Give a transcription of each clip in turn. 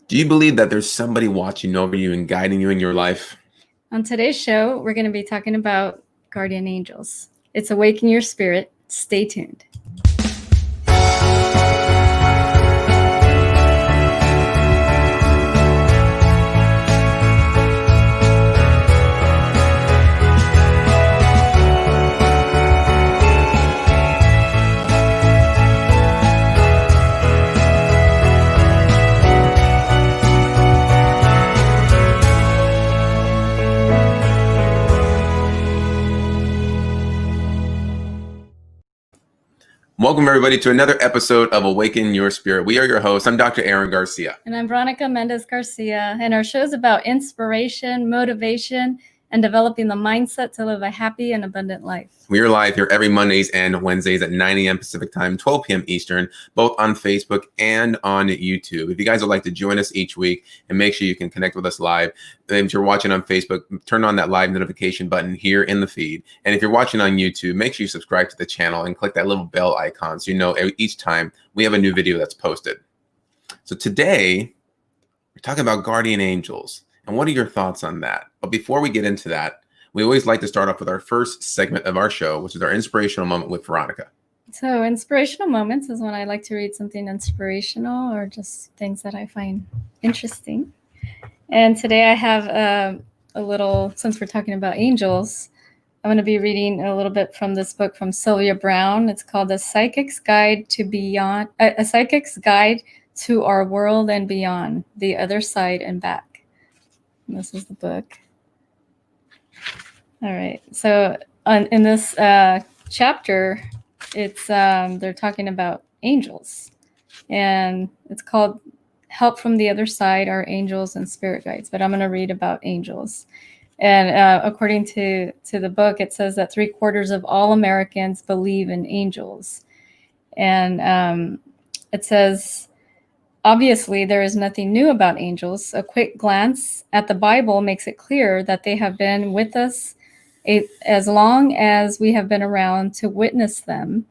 Do you believe that there's somebody watching over you and guiding you in your life? On today's show, we're going to be talking about guardian angels. It's Awaken Your Spirit. Stay tuned. Welcome, everybody, to another episode of Awaken Your Spirit. We are your hosts. I'm Dr. Aaron Garcia. And I'm Veronica Mendez Garcia. And our show is about inspiration, motivation, and developing the mindset to live a happy and abundant life. We are live here every Mondays and Wednesdays at 9 a.m. Pacific Time, 12 p.m. Eastern, both on Facebook and on YouTube. If you guys would like to join us each week and make sure you can connect with us live, if you're watching on Facebook, turn on that live notification button here in the feed. And if you're watching on YouTube, make sure you subscribe to the channel and click that little bell icon so you know each time we have a new video that's posted. So today, we're talking about guardian angels. And what are your thoughts on that? But before we get into that, we always like to start off with our first segment of our show, which is our inspirational moment with Veronica. So inspirational moments is when I like to read something inspirational or just things that I find interesting. And today I have a little, since we're talking about angels, I'm going to be reading a little bit from this book from Sylvia Brown. It's called A Psychic's Guide to Beyond, A Psychic's Guide to Our World and Beyond, the Other Side and Back. And this is the book. All right. So in this chapter, it's they're talking about angels, and it's called "Help from the Other Side: Our Angels and Spirit Guides." But I'm going to read about angels. And according to the book, it says that 3/4 of all Americans believe in angels, and it says. Obviously, there is nothing new about angels. A quick glance at the Bible makes it clear that they have been with us as long as we have been around to witness them.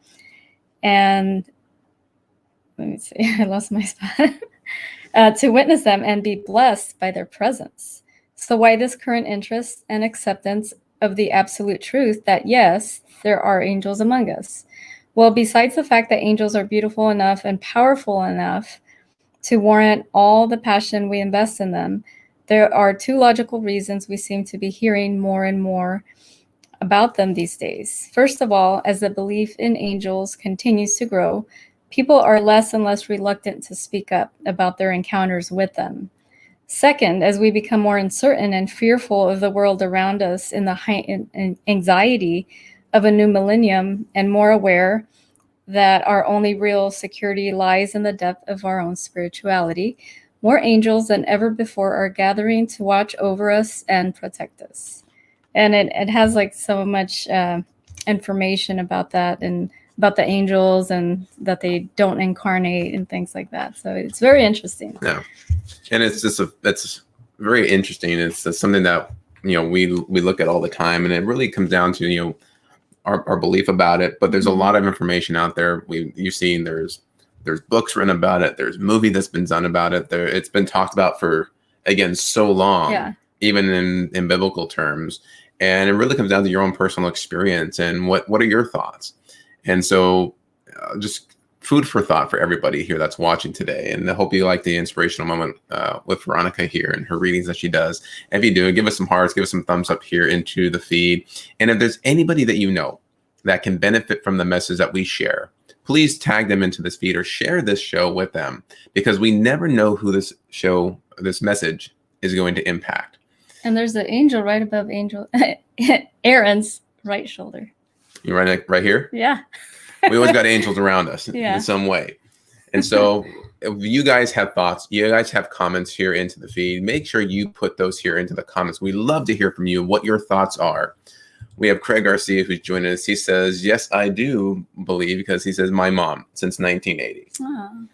And let me see, I lost my spot. To witness them and be blessed by their presence. So why this current interest and acceptance of the absolute truth that, yes, there are angels among us? Well, besides the fact that angels are beautiful enough and powerful enough to warrant all the passion we invest in them, there are two logical reasons we seem to be hearing more and more about them these days. First of all, as the belief in angels continues to grow, people are less and less reluctant to speak up about their encounters with them. Second, as we become more uncertain and fearful of the world around us in the heightened anxiety of a new millennium, and more aware that our only real security lies in the depth of our own spirituality, more angels than ever before are gathering to watch over us and protect us. And it has like so much information about that and about the angels and that they don't incarnate and things like that. So it's very interesting. Yeah, and it's just that's very interesting. It's something that we look at all the time, and it really comes down to our belief about it. But there's a lot of information out there. You've seen there's books written about it. There's movie that's been done about it. It's been talked about for, again, so long, even in biblical terms. And it really comes down to your own personal experience and what are your thoughts. And so just food for thought for everybody here that's watching today. And I hope you like the inspirational moment with Veronica here and her readings that she does. And if you do, give us some hearts, give us some thumbs up here into the feed. And if there's anybody that you know that can benefit from the message that we share, please tag them into this feed or share this show with them, because we never know who this message is going to impact. And there's an angel right above Aaron's right shoulder. You're right here? Yeah. We always got angels around us in some way. And so if you guys have thoughts, you guys have comments here into the feed, make sure you put those here into the comments. We love to hear from you, what your thoughts are. We have Craig Garcia who's joining us. He says, yes, I do believe, because he says, my mom since 1980. Oh.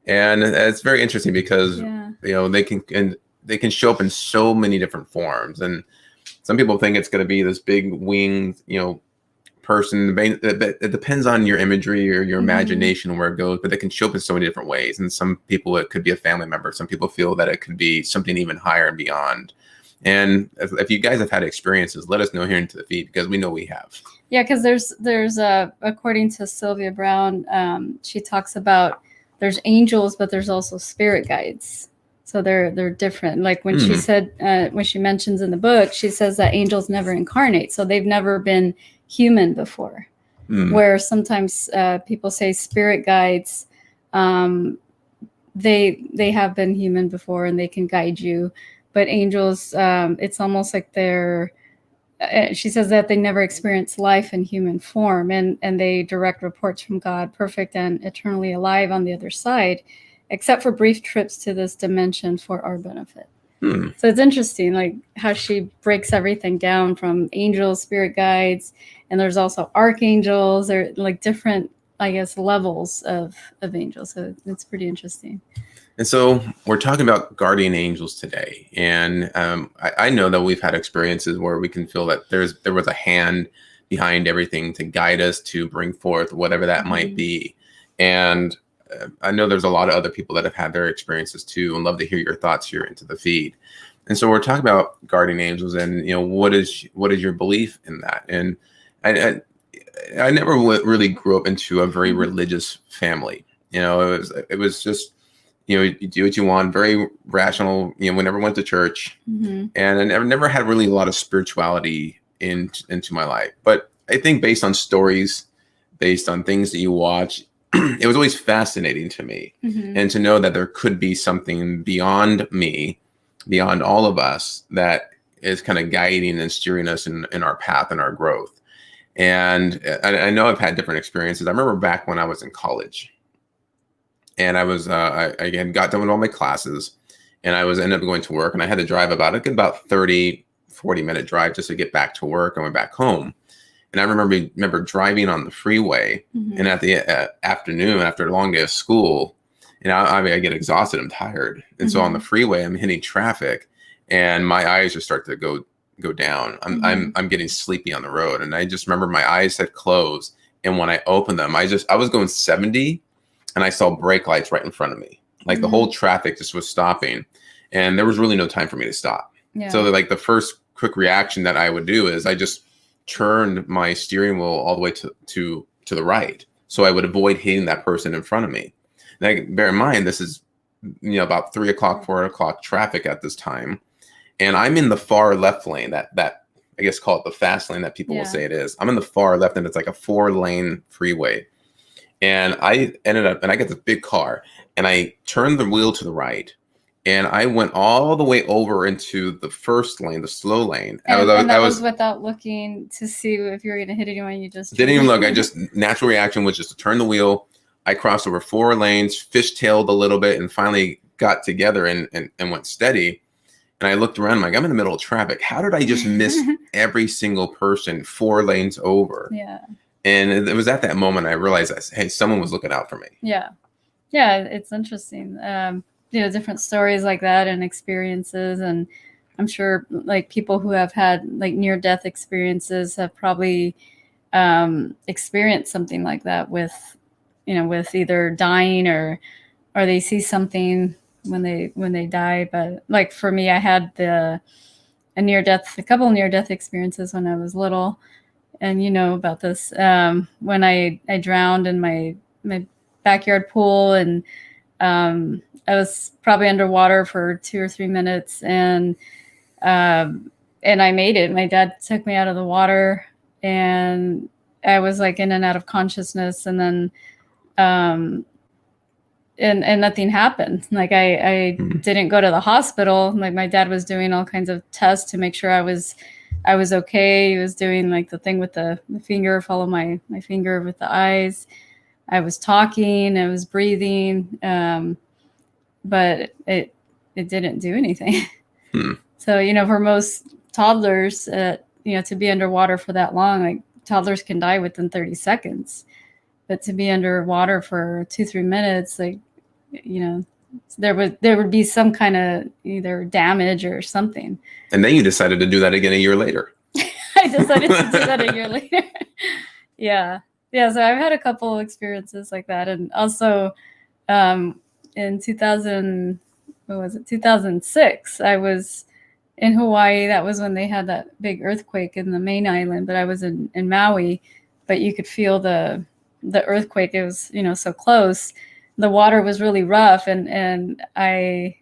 And it's very interesting because, they can show up in so many different forms. And some people think it's going to be this big winged, person. It depends on your imagery or your Mhm. imagination where it goes, but it can show up in so many different ways. And some people, it could be a family member. Some people feel that it could be something even higher and beyond. And if you guys have had experiences, let us know here into the feed, because we know we have. Yeah, because there's according to Sylvia Brown, she talks about there's angels, but there's also spirit guides. So they're different. Like when she said, when she mentions in the book, she says that angels never incarnate, so they've never been human before. Where sometimes people say spirit guides, they have been human before and they can guide you, but angels, it's almost like they're. She says that they never experience life in human form, and they direct reports from God, perfect and eternally alive on the other side, except for brief trips to this dimension for our benefit. So it's interesting, like how she breaks everything down from angels, spirit guides, and there's also archangels. They're like different, I guess, levels of angels. So it's pretty interesting. And so we're talking about guardian angels today. And I know that we've had experiences where we can feel that there was a hand behind everything to guide us, to bring forth whatever that might be. And I know there's a lot of other people that have had their experiences too, and love to hear your thoughts here into the feed. And so we're talking about guardian angels, and what is your belief in that? And I never really grew up into a very religious family. It was just, you do what you want, very rational. We never went to church, and I never had really a lot of spirituality into my life. But I think based on stories, based on things that you watch, it was always fascinating to me, and to know that there could be something beyond me, beyond all of us, that is kind of guiding and steering us in our path and our growth. And I know I've had different experiences. I remember back when I was in college. And I was, I had got done with all my classes, and I ended up going to work, and I had to drive about 30, 40-minute drive just to get back to work. I went back home, and I remember driving on the freeway, and at the afternoon, after a long day of school, I get exhausted, I'm tired. And so on the freeway, I'm hitting traffic, and my eyes just start to go down. I'm getting sleepy on the road. And I just remember my eyes had closed. And when I opened them, I was going 70, and I saw brake lights right in front of me. Like the whole traffic just was stopping, and there was really no time for me to stop. Yeah. So like the first quick reaction that I would do is I just turned my steering wheel all the way to the right, so I would avoid hitting that person in front of me. Now, bear in mind, this is about 3 o'clock, 4 o'clock traffic at this time, and I'm in the far left lane. That I guess call it the fast lane that people will say it is. I'm in the far left, and it's like a 4-lane freeway. And I ended up, and I got this big car, and I turned the wheel to the right, and I went all the way over into the first lane, the slow lane. And that was without looking to see if you were going to hit anyone. You just didn't even look. I just, natural reaction was just to turn the wheel. I crossed over 4 lanes, fishtailed a little bit, and finally got together and went steady. And I looked around, I'm like, I'm in the middle of traffic. How did I just miss every single person 4 lanes over? Yeah. And it was at that moment I realized that, hey, someone was looking out for me. Yeah. Yeah, it's interesting. Different stories like that and experiences. And I'm sure like people who have had like near-death experiences have probably experienced something like that with either dying or they see something when they die. But like for me, I had a couple of near-death experiences when I was little. And about this, when I drowned in my backyard pool, and I was probably underwater for 2 or 3 minutes, and I made it. My dad took me out of the water, and I was like in and out of consciousness, and then and nothing happened. Like I didn't go to the hospital. Like my dad was doing all kinds of tests to make sure I was okay. He was doing like the thing with the finger, follow my finger with the eyes. I was talking, I was breathing, but it didn't do anything. So, for most toddlers, to be underwater for that long, like toddlers can die within 30 seconds, but to be underwater for 2-3 minutes, like, there would be some kind of either damage or something. And then you decided to do that again a year later. I decided to do that a year later. Yeah. Yeah. So I've had a couple experiences like that. And also um, in 2000, what was it? 2006, I was in Hawaii. That was when they had that big earthquake in the main island, but I was in Maui, but you could feel the earthquake. It was, so close. The water was really rough. And I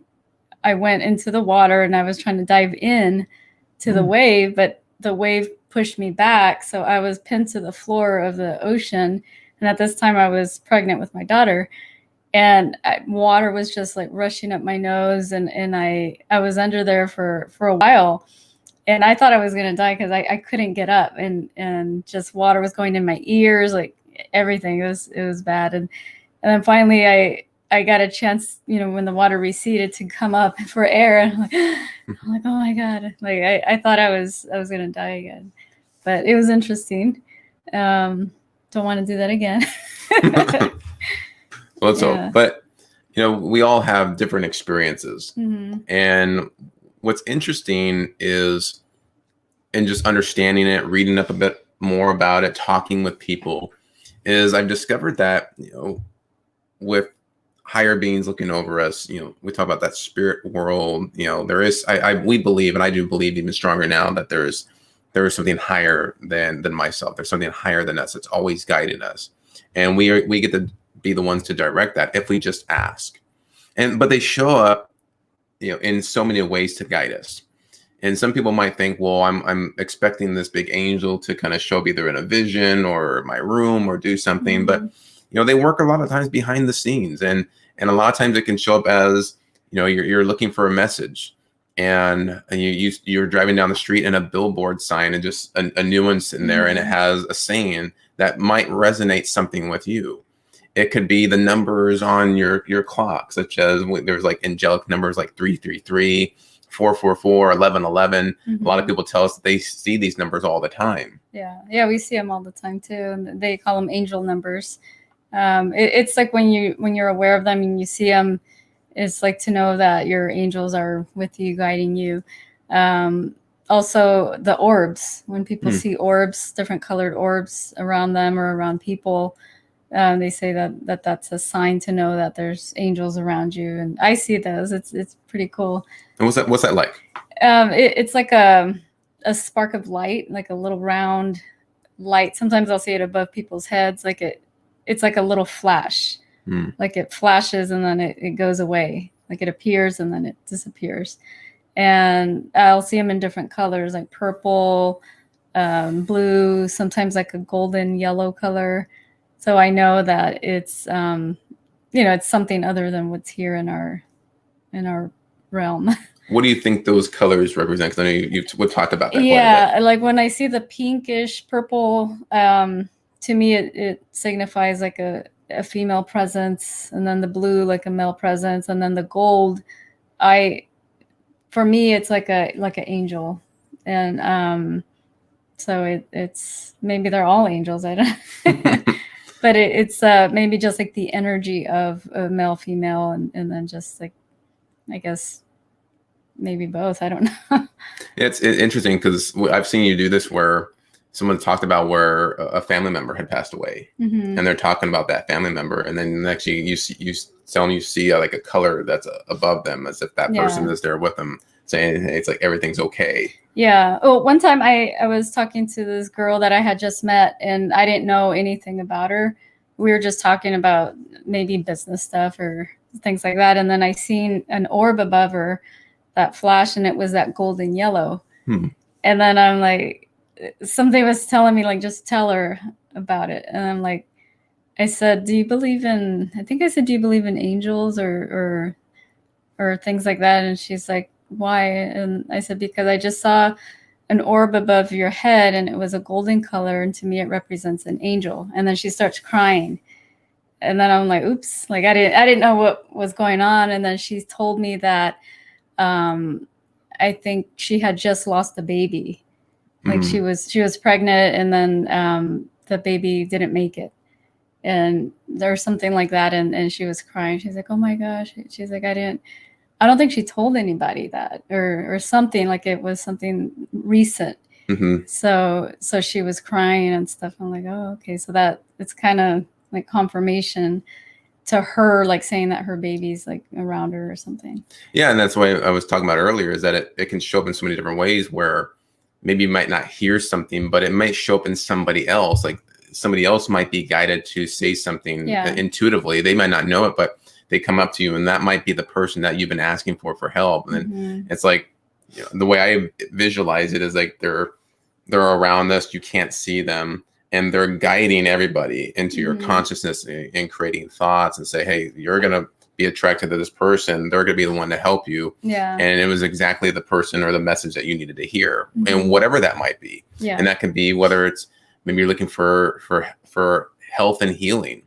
went into the water and I was trying to dive in to the wave, but the wave pushed me back. So I was pinned to the floor of the ocean. And at this time I was pregnant with my daughter, and water was just like rushing up my nose. And I was under there for a while, and I thought I was going to die because I couldn't get up, and just water was going in my ears, like everything. It was bad. And then finally I got a chance, when the water receded, to come up for air. And I'm like, oh my God. Like I thought I was going to die again, but it was interesting. Don't want to do that again. Well, so, but we all have different experiences. Mm-hmm. And what's interesting is, and just understanding it, reading up a bit more about it, talking with people, is I've discovered that, with higher beings looking over us, we talk about that spirit world, there is, we believe, and I do believe even stronger now, that there is something higher than myself. There's something higher than us. It's always guiding us. And we get to be the ones to direct that if we just ask. But they show up, in so many ways to guide us. And some people might think, well, I'm expecting this big angel to kind of show up either in a vision or my room or do something. Mm-hmm. But they work a lot of times behind the scenes, and a lot of times it can show up as, you're looking for a message, and you're driving down the street and a billboard sign and just a new one sitting there, and it has a saying that might resonate something with you. It could be the numbers on your clock, such as there's like angelic numbers like 333, 444, 1111. Mm-hmm. A lot of people tell us that they see these numbers all the time. Yeah, we see them all the time too, and they call them angel numbers. It's like when you're aware of them and you see them, it's like to know that your angels are with you, guiding you. Also, the orbs. When people see orbs, different colored orbs around them or around people, they say that's a sign to know that there's angels around you. And I see those. It's pretty cool. And what's that like? It's like a spark of light, like a little round light. Sometimes I'll see it above people's heads, like it's like a little flash. Like it flashes and then it goes away. Like it appears and then it disappears. And I'll see them in different colors, like purple, blue, sometimes like a golden yellow color. So I know that it's it's something other than what's here in our realm. What do you think those colors represent? Because I know we've talked about that. Yeah, like when I see the pinkish purple, to me it signifies like a female presence, and then the blue like a male presence, and then the gold, for me it's like an angel. And so it's maybe they're all angels, I don't but it's maybe just like the energy of a male, female, and then just like, I guess maybe both. I don't know. It's interesting because I've seen you do this where someone talked about where a family member had passed away, and they're talking about that family member, and then next you tell them you see like a color that's above them, as if that person is there with them, saying, hey, it's like everything's okay. Yeah. Oh, one time I was talking to this girl that I had just met, and I didn't know anything about her. We were just talking about maybe business stuff or things like that. And then I seen an orb above her that flashed, and it was that golden yellow. And then I'm like, something was telling me, like, just tell her about it. And I'm like, I said, do you believe in angels or things like that? And she's like, why? And I said, because I just saw an orb above your head and it was a golden color, and to me it represents an angel. And then she starts crying, and then I'm like, oops, like I didn't know what was going on. And then she told me that I think she had just lost a baby. Like she was pregnant, and then the baby didn't make it, and there's something like that. And she was crying. She's like, oh my gosh. She's like, I don't think she told anybody that, or something, like it was something recent. So she was crying and stuff. I'm like, oh, okay. So that it's kind of like confirmation to her, like saying that her baby's like around her or something. Yeah, and that's why I was talking about earlier, is that it can show up in so many different ways, where maybe you might not hear something, but it might show up in somebody else. Like somebody else might be guided to say something intuitively. They might not know it, but they come up to you, and that might be the person that you've been asking for help. And then it's like, you know, the way I visualize it is like they're around us, you can't see them, and they're guiding everybody into your consciousness and creating thoughts and say, hey, you're going to be attracted to this person. They're going to be the one to help you. Yeah. And it was exactly the person or the message that you needed to hear, and whatever that might be. Yeah. And that can be whether it's maybe you're looking for health and healing.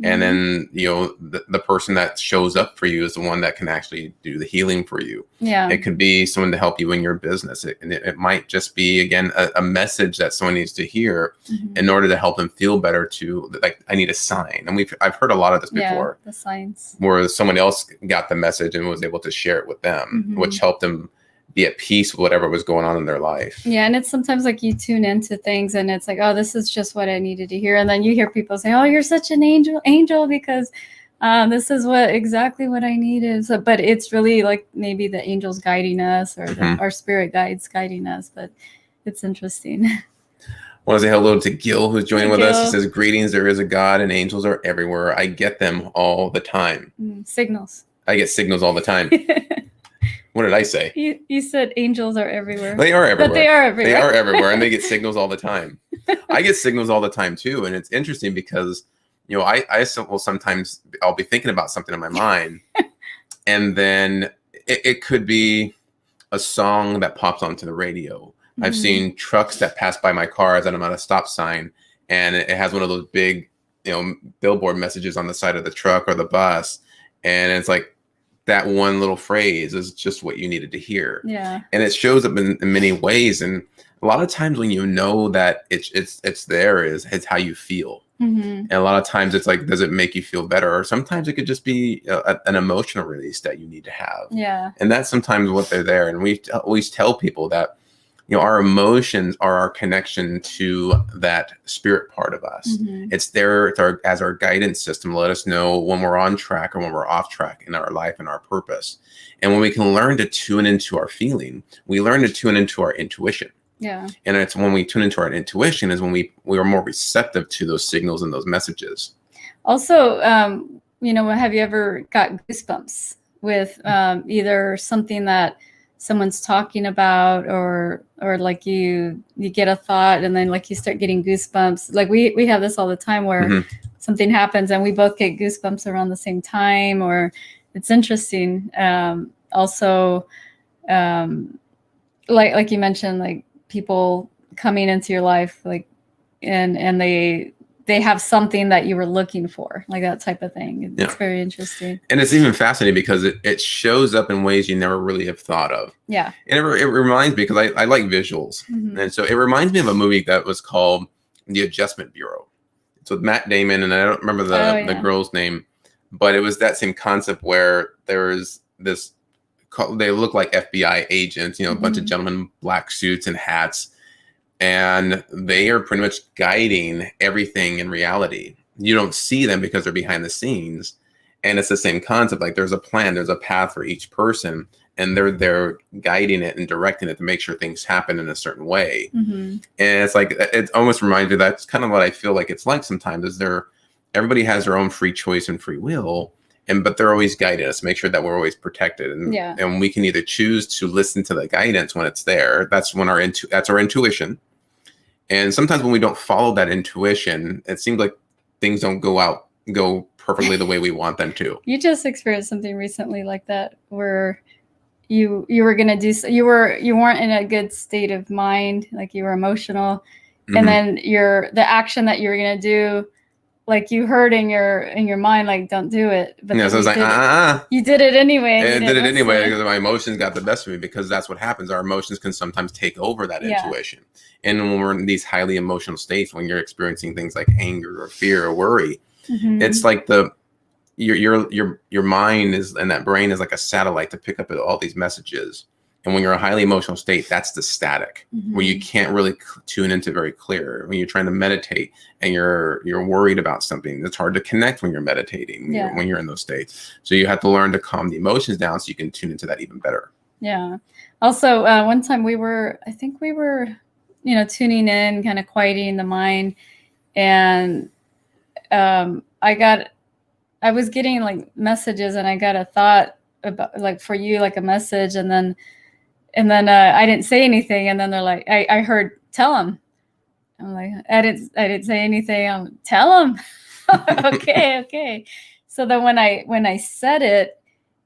And then, you know, the person that shows up for you is the one that can actually do the healing for you. Yeah. It could be someone to help you in your business. It might just be, again, a message that someone needs to hear in order to help them feel better, to like, I need a sign. And I've heard a lot of this before. The signs. Where someone else got the message and was able to share it with them, which helped them be at peace with whatever was going on in their life. Yeah. And it's sometimes like you tune into things and it's like, oh, this is just what I needed to hear. And then you hear people say, oh, you're such an angel because this is exactly what I needed. So, but it's really like maybe the angels guiding us, or our spirit guides guiding us. But it's interesting. I want to say hello to Gil, who's joining with us. He says, greetings, there is a God and angels are everywhere. I get them all the time. Signals. I get signals all the time. What did I say? You said angels are everywhere. They are everywhere. But they are everywhere. They are everywhere, and they get signals all the time. I get signals all the time too, and it's interesting because, you know, I will sometimes, I'll be thinking about something in my mind, and then it could be a song that pops onto the radio. I've seen trucks that pass by my car as I'm at a stop sign, and it has one of those big, you know, billboard messages on the side of the truck or the bus, and it's like, that one little phrase is just what you needed to hear. Yeah. And it shows up in many ways. And a lot of times when you know that it's there, it's how you feel. And a lot of times it's like, does it make you feel better? Or sometimes it could just be an emotional release that you need to have. Yeah. And that's sometimes what they're there. And we always tell people that, you know, our emotions are our connection to that spirit part of us. It's there as our guidance system to let us know when we're on track or when we're off track in our life and our purpose. And when we can learn to tune into our feeling, we learn to tune into our intuition. Yeah. And it's when we tune into our intuition is when we are more receptive to those signals and those messages. Also, you know, have you ever got goosebumps with either something that someone's talking about, or like you get a thought and then like you start getting goosebumps? Like we have this all the time where something happens and we both get goosebumps around the same time, or it's interesting. Also, like you mentioned, like people coming into your life, like and they have something that you were looking for, like that type of thing. It's very interesting. And it's even fascinating because it shows up in ways you never really have thought of. Yeah. And it reminds me, because I like visuals. And so it reminds me of a movie that was called The Adjustment Bureau. It's with Matt Damon, and I don't remember the girl's name, but it was that same concept where there was this, they look like FBI agents, you know, a bunch of gentlemen in black suits and hats. And they are pretty much guiding everything in reality. You don't see them because they're behind the scenes. And it's the same concept. Like there's a plan, there's a path for each person, and they're guiding it and directing it to make sure things happen in a certain way. And it's like, it almost reminds me, that's kind of what I feel like it's like sometimes, is everybody has their own free choice and free will. But they're always guiding us to make sure that we're always protected. And we can either choose to listen to the guidance when it's there. That's when that's our intuition. And sometimes when we don't follow that intuition, it seems like things don't go perfectly the way we want them to. You just experienced something recently like that, where you were going to do, you weren't in a good state of mind, like you were emotional. And then the action that you were going to do, like you heard in your mind, like, don't do it. But so I was like, you did it anyway. And I did it anyway because my emotions got the best of me, because that's what happens. Our emotions can sometimes take over that intuition. And when we're in these highly emotional states, when you're experiencing things like anger or fear or worry, it's like your mind is, and that brain is like a satellite to pick up all these messages. And when you're in a highly emotional state, that's the static where you can't really tune into very clear. When you're trying to meditate and you're worried about something, it's hard to connect when you're meditating, when you're in those states. So you have to learn to calm the emotions down so you can tune into that even better. Yeah. Also, one time I think we were, tuning in, kind of quieting the mind. And I was getting like messages, and I got a thought about, like, for you, like a message. And then I didn't say anything. And then they're like, I heard, tell him. I'm like, I didn't say anything. Tell him. Okay. So then when I said it,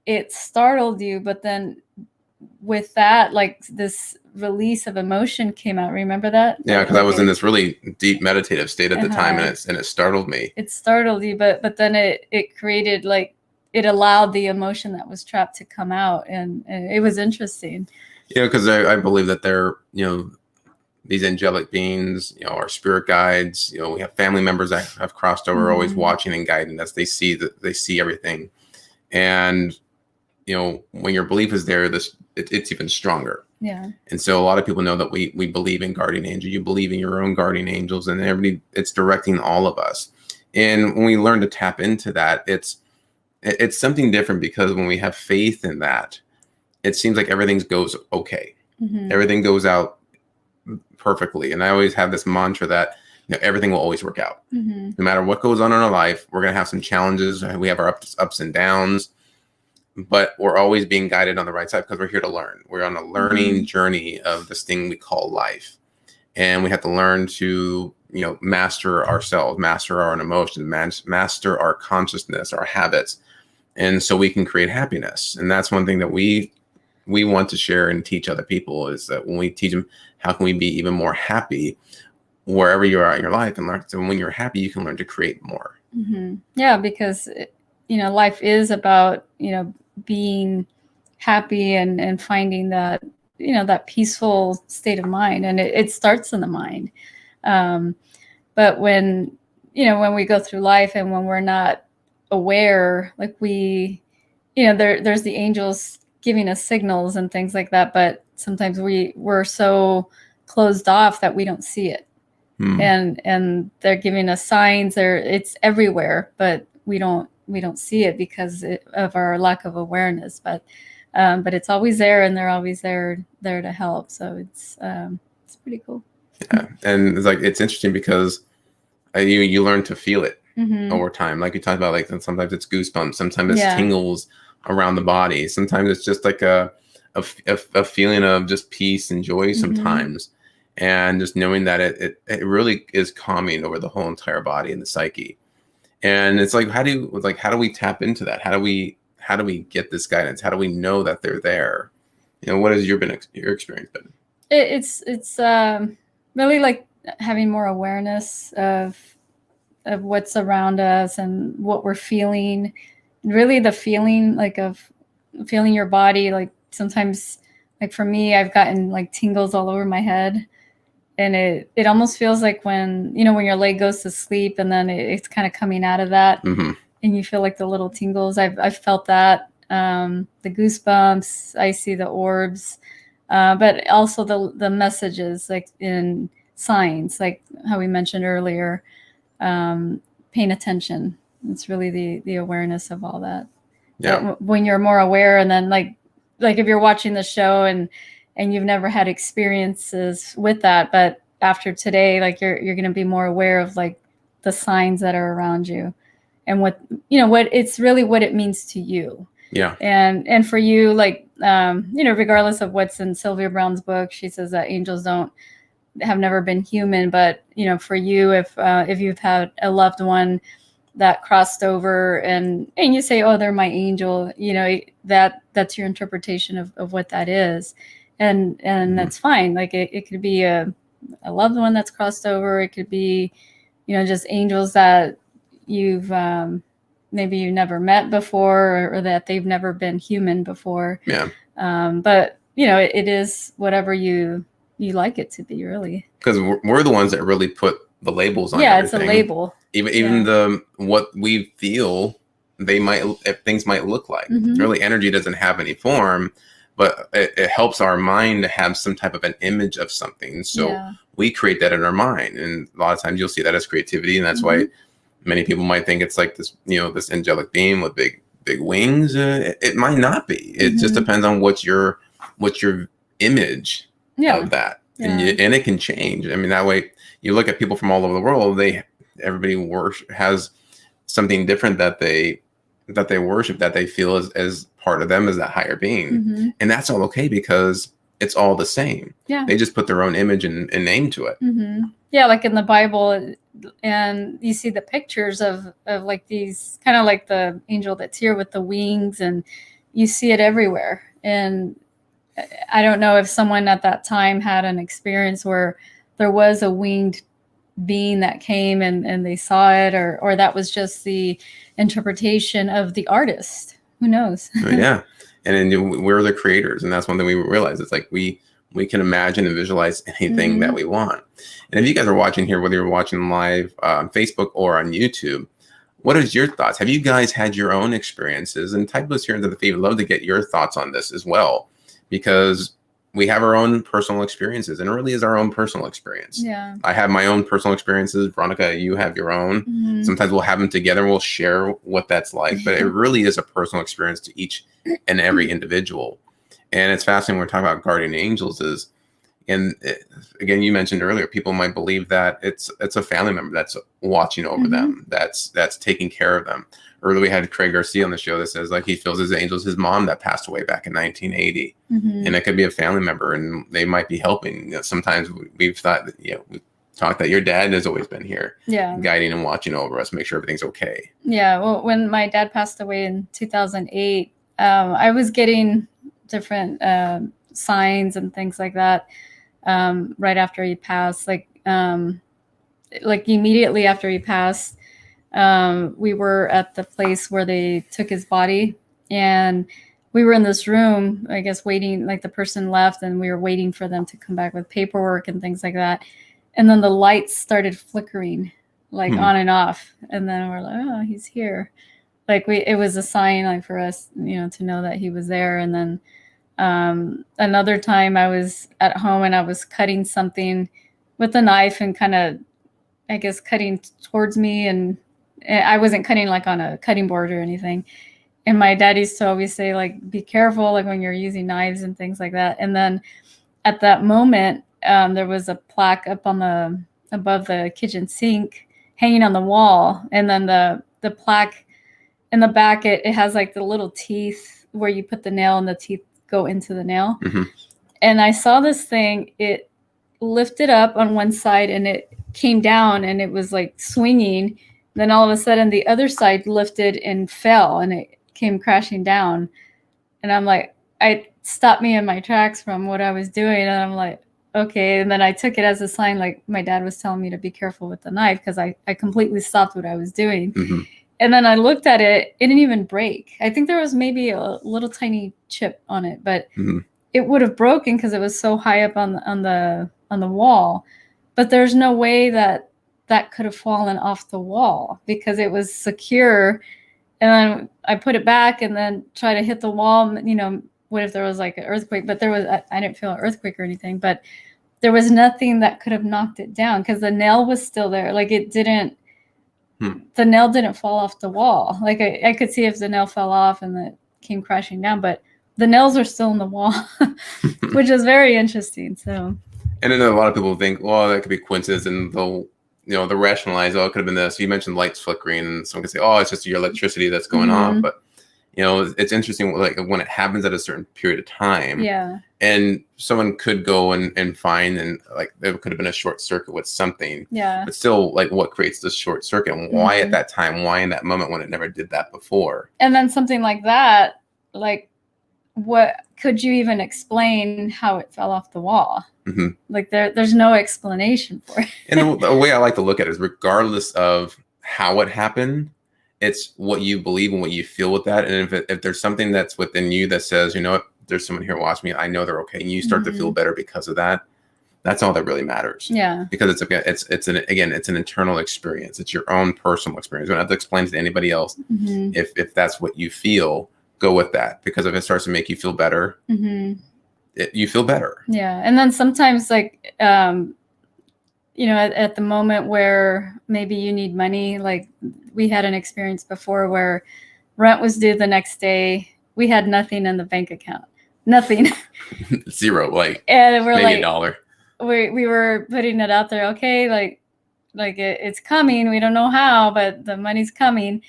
it startled you. But then with that, like, this release of emotion came out. Remember that? Yeah, because I was in this really deep meditative state at the time, and it startled me. It startled you, but then it created, like, it allowed the emotion that was trapped to come out, and it was interesting. Because I believe that they're, these angelic beings, our spirit guides, we have family members that have crossed over, always watching and guiding us. They see everything. And, when your belief is there, it's even stronger. Yeah. And so a lot of people know that we believe in guardian angel. You believe in your own guardian angels, and everybody, it's directing all of us. And when we learn to tap into that, it's something different, because when we have faith in that, it seems like everything goes okay. Everything goes out perfectly. And I always have this mantra that, everything will always work out. No matter what goes on in our life, we're going to have some challenges. We have our ups and downs, but we're always being guided on the right side, because we're here to learn. We're on a learning journey of this thing we call life. And we have to learn to, master ourselves, master our own emotions, master our consciousness, our habits. And so we can create happiness. And that's one thing that we want to share and teach other people, is that when we teach them, how can we be even more happy wherever you are in your life, and learn. So when you're happy, you can learn to create more. Yeah, because, life is about, being happy and finding that, that peaceful state of mind. And it starts in the mind. But when we go through life, and when we're not aware, like there's the angels giving us signals and things like that. But sometimes we're so closed off that we don't see it. And they're giving us signs. It's everywhere, but we don't see it because of our lack of awareness. But it's always there, and they're always there to help. So it's pretty cool. Yeah, and it's interesting because you learn to feel it over time. Like you talked about, like sometimes it's goosebumps, sometimes it's tingles around the body, sometimes it's just like a feeling of just peace and joy sometimes. And just knowing that it really is calming over the whole entire body and the psyche. And it's like, how do we tap into that? How do we get this guidance? How do we know that they're there? What has your experience been? It's really like having more awareness of what's around us and what we're feeling. Really the feeling, like, of feeling your body. Like sometimes, like for me, I've gotten like tingles all over my head. And it almost feels like when your leg goes to sleep, and then it's kind of coming out of that, and you feel like the little tingles. I've felt that, the goosebumps. I see the orbs, but also the messages, like in signs, like how we mentioned earlier, paying attention. It's really the awareness of all that. Yeah. When you're more aware, and then like if you're watching the show and you've never had experiences with that, but after today, like you're going to be more aware of like the signs that are around you, and what it's really what it means to you. Yeah. And for you, like, regardless of what's in Sylvia Browne's book, she says that angels have never been human, but for you, if you've had a loved one that crossed over and you say, oh, they're my angel, that's your interpretation of what that is. And that's fine. Like it could be a loved one that's crossed over. It could be, just angels that you've maybe you never met before, or that they've never been human before. Yeah. But it is whatever you like it to be, really. Because we're the ones that really put the labels on. Yeah, everything. It's a label. Even what we feel, things might look like. Really, energy doesn't have any form. but it helps our mind to have some type of an image of something. So we create that in our mind. And a lot of times you'll see that as creativity. And that's why many people might think it's like this, this angelic being with big wings. It might not be. It just depends on what's your image of that. And it can change. I mean, that way you look at people from all over the world, everybody has something different that they worship, that they feel as part of them, as that higher being. And that's all okay, because it's all the same. They just put their own image and name to it. Yeah, like in the Bible, and you see the pictures of like these, kind of like the angel that's here with the wings, and you see it everywhere. And I don't know if someone at that time had an experience where there was a winged being that came and they saw it, or that was just the interpretation of the artist. Who knows? Yeah. And then we're the creators. And that's one thing we realize. It's like we can imagine and visualize anything that we want. And if you guys are watching here, whether you're watching live on Facebook or on YouTube, what is your thoughts? Have you guys had your own experiences? And type those here into the feed. I'd love to get your thoughts on this as well, because we have our own personal experiences, and it really is our own personal experience. Yeah. I have my own personal experiences. Veronica, you have your own. Sometimes we'll have them together and we'll share what that's like, but it really is a personal experience to each and every individual. And it's fascinating when we're talking about guardian angels again, you mentioned earlier, people might believe that it's a family member that's watching over them, that's taking care of them. Earlier, we had Craig Garcia on the show that says like he feels his angels, his mom that passed away back in 1980, and it could be a family member, and they might be helping. Sometimes we've thought that, we talked that your dad has always been here, guiding and watching over us, make sure everything's okay. Yeah. Well, when my dad passed away in 2008, I was getting different signs and things like that right after he passed. Like immediately after he passed, we were at the place where they took his body, and we were in this room, I guess, waiting, like the person left, and we were waiting for them to come back with paperwork and things like that. And then the lights started flickering, like on and off. And then we're like, oh, he's here. Like it was a sign, like for us, to know that he was there. And then another time I was at home and I was cutting something with a knife and kind of, I guess, cutting towards me, and I wasn't cutting like on a cutting board or anything. And my dad used to always say, like, be careful, like when you're using knives and things like that. And then at that moment, there was a plaque up on above the kitchen sink hanging on the wall. And then the plaque in the back, it has like the little teeth where you put the nail and the teeth go into the nail. And I saw this thing, it lifted up on one side and it came down and it was like swinging. Then all of a sudden the other side lifted and fell and it came crashing down. And I'm like, it stopped me in my tracks from what I was doing. And I'm like, okay. And then I took it as a sign, like my dad was telling me to be careful with the knife, because I completely stopped what I was doing. And then I looked at it, it didn't even break. I think there was maybe a little tiny chip on it, but it would have broken because it was so high up on the wall. But there's no way that could have fallen off the wall because it was secure. And then I put it back and then try to hit the wall. What if there was like an earthquake? But I didn't feel an earthquake or anything, but there was nothing that could have knocked it down because the nail was still there. Like the nail didn't fall off the wall. Like I could see if the nail fell off and it came crashing down, but the nails are still in the wall, which is very interesting. So, and then a lot of people think, well, that could be coincidence, and they'll rationalize, oh, it could have been this. You mentioned lights flickering, and someone can say, oh, it's just your electricity that's going off. But it's interesting, like when it happens at a certain period of time. Yeah. And someone could go and find, and like there could have been a short circuit with something. Yeah. But still, like, what creates this short circuit? And why at that time? Why in that moment when it never did that before? And then something like that, like, what could you even explain how it fell off the wall? Like there's no explanation for it. And the way I like to look at it is, regardless of how it happened, it's what you believe and what you feel with that. And if there's something that's within you that says, you know what, there's someone here watching me, I know they're okay, and you start to feel better because of that, that's all that really matters. Yeah. Because it's an internal experience. It's your own personal experience. You don't have to explain it to anybody else. If that's what you feel, go with that, because if it starts to make you feel better, you feel better. Yeah. And then sometimes like, at the moment where maybe you need money, like we had an experience before where rent was due the next day. We had nothing in the bank account, nothing. Zero, like, and we're maybe like, $1. We were putting it out there. Okay. It's coming. We don't know how, but the money's coming.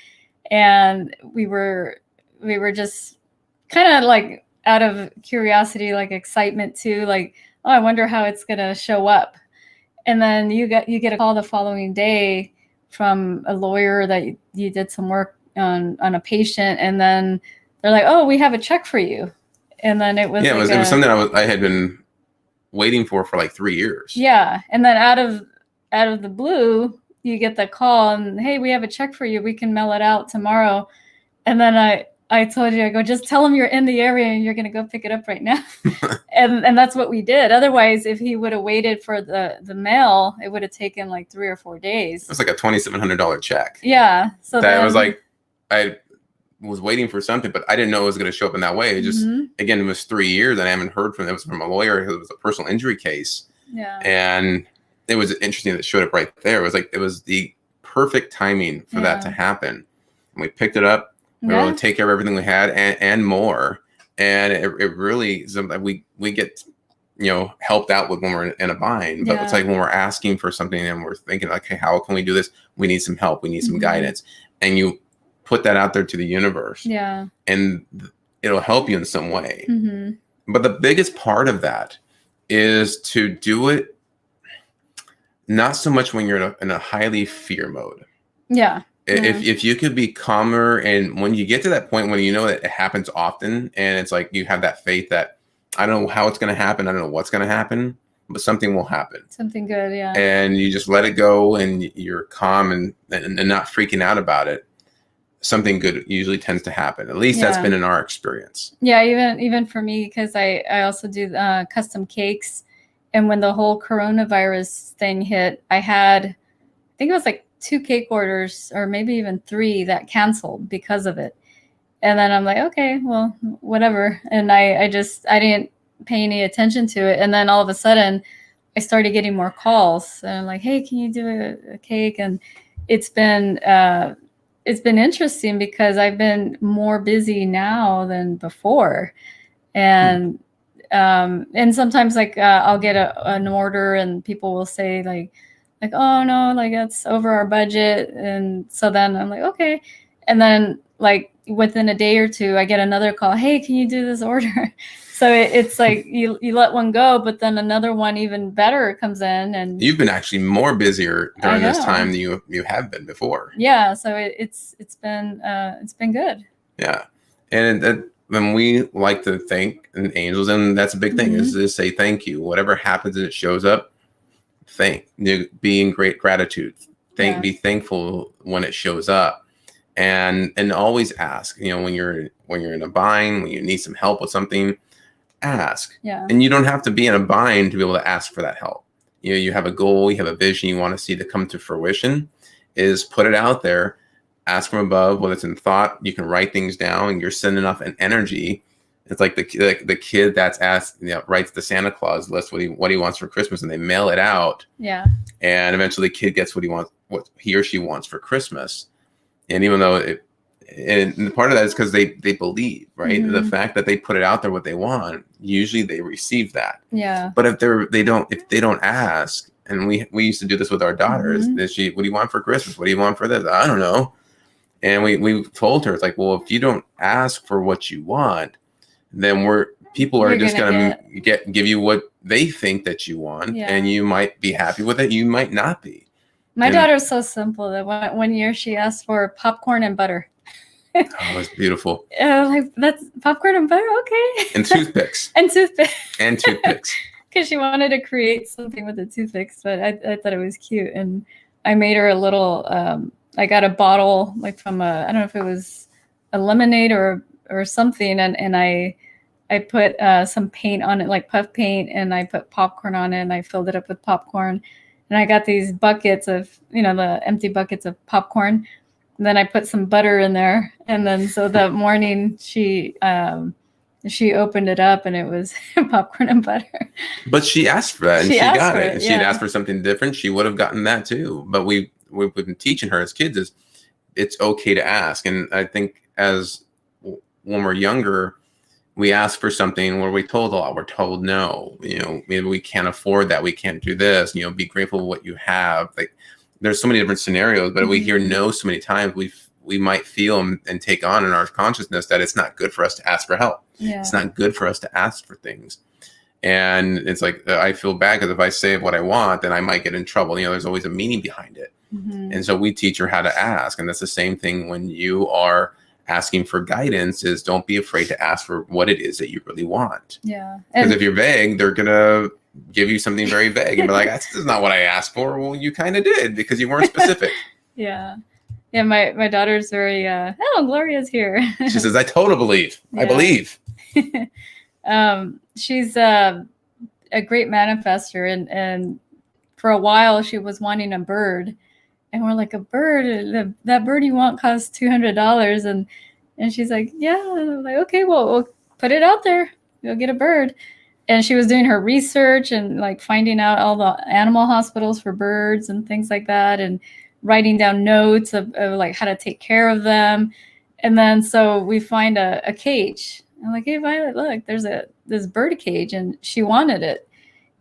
And we were just kind of like out of curiosity, like excitement too, like, oh, I wonder how it's going to show up. And then you get a call the following day from a lawyer that you did some work on a patient. And then they're like, oh, we have a check for you. And then it was, it was something I had been waiting for like 3 years. Yeah. And then out of the blue, you get the call and, hey, we have a check for you. We can mail it out tomorrow. And then I told you, I go, just tell him you're in the area and you're going to go pick it up right now. and that's what we did. Otherwise, if he would have waited for the mail, it would have taken like 3 or 4 days. It was like a $2,700 check. Yeah. So that was like, I was waiting for something, but I didn't know it was going to show up in that way. It just, again, it was 3 years and I haven't heard from it. It was from a lawyer. It was a personal injury case. Yeah. And it was interesting that it showed up right there. It was the perfect timing for that to happen. And we picked it up. We were able to take care of everything we had and more. And it really, we get, helped out with when we're in a bind. But it's like when we're asking for something and we're thinking like, hey, how can we do this? We need some help. We need some guidance. And you put that out there to the universe. Yeah. And it'll help you in some way. But the biggest part of that is to do it not so much when you're in a highly fear mode. Yeah. If you could be calmer, and when you get to that point when you know that it happens often, and it's like you have that faith that I don't know how it's going to happen, I don't know what's going to happen, but something will happen. Something good, yeah. And you just let it go, and you're calm and not freaking out about it. Something good usually tends to happen. At least that's been in our experience. Yeah, even for me, because I also do custom cakes, and when the whole coronavirus thing hit, I think it was like 2 cake orders or maybe even 3 that canceled because of it. And then I'm like, okay, well, whatever. And I didn't pay any attention to it. And then all of a sudden I started getting more calls and I'm like, hey, can you do a cake? And it's been interesting because I've been more busy now than before. And sometimes like I'll get an order and people will say like, oh no, like that's over our budget. And so then I'm like, okay. And then like within a day or 2, I get another call. Hey, can you do this order? So it's like you let one go, but then another one even better comes in. And you've been actually more busier during this time than you have been before. Yeah. So it's been good. Yeah. And when we like to thank angels, and that's a big thing, is to say thank you. Whatever happens and it shows up, be in great gratitude. Be thankful when it shows up, and always ask. When you're in a bind, when you need some help with something, ask. Yeah. And you don't have to be in a bind to be able to ask for that help. You have a goal, you have a vision you want to see to come to fruition. Is put it out there, ask from above, whether it's in thought. You can write things down, and you're sending off an energy. It's like the kid that's asked, writes the Santa Claus list, what he wants for Christmas, and they mail it out. Yeah. And eventually the kid gets what he or she wants for Christmas. And even though and part of that is because they believe, right? The fact that they put it out there what they want, usually they receive that. Yeah. But if they don't ask, and we used to do this with our daughters, what do you want for Christmas? What do you want for this? I don't know. And we told her, it's like, well, if you don't ask for what you want, then people are just going to give you what they think that you want, and you might be happy with it. You might not be. My daughter's so simple that one year she asked for popcorn and butter. Oh, that's beautiful. Like, that's popcorn and butter, okay. And toothpicks. and toothpicks. Because she wanted to create something with the toothpicks, but I thought it was cute, and I made her a little. I got a bottle like from I don't know if it was a lemonade or something, and I put some paint on it, like puff paint, and I put popcorn on it, and I filled it up with popcorn. And I got these buckets of, the empty buckets of popcorn. then I put some butter in there, and then so that morning she opened it up and it was popcorn and butter. But she asked for that and She she asked got for it. it, And she'd yeah. asked for something different, she would have gotten that too. But we've been teaching her as kids is it's okay to ask. And I think as when we're younger, we ask for something where we're told a lot. We're told no, maybe we can't afford that. We can't do this. Be grateful for what you have. Like there's so many different scenarios, but we hear no so many times. We might feel and take on in our consciousness that it's not good for us to ask for help. Yeah. It's not good for us to ask for things. And it's like, I feel bad because if I say what I want, then I might get in trouble. There's always a meaning behind it. And so we teach her how to ask. And that's the same thing when you are asking for guidance, is don't be afraid to ask for what it is that you really want. Yeah. Because if you're vague, they're going to give you something very vague and be like, this is not what I asked for. Well, you kind of did because you weren't specific. Yeah. Yeah, my daughter's very, oh, Gloria's here. She says, I totally believe. I believe. She's a great manifester. And for a while, she was wanting a bird. And we're like, a bird? That bird you want costs $200. And she's like, yeah. I'm like, okay, well, we'll put it out there. You'll get a bird. And she was doing her research and like finding out all the animal hospitals for birds and things like that, and writing down notes of like how to take care of them. And then so we find a cage. I'm like, hey, Violet, look, there's this bird cage, and she wanted it.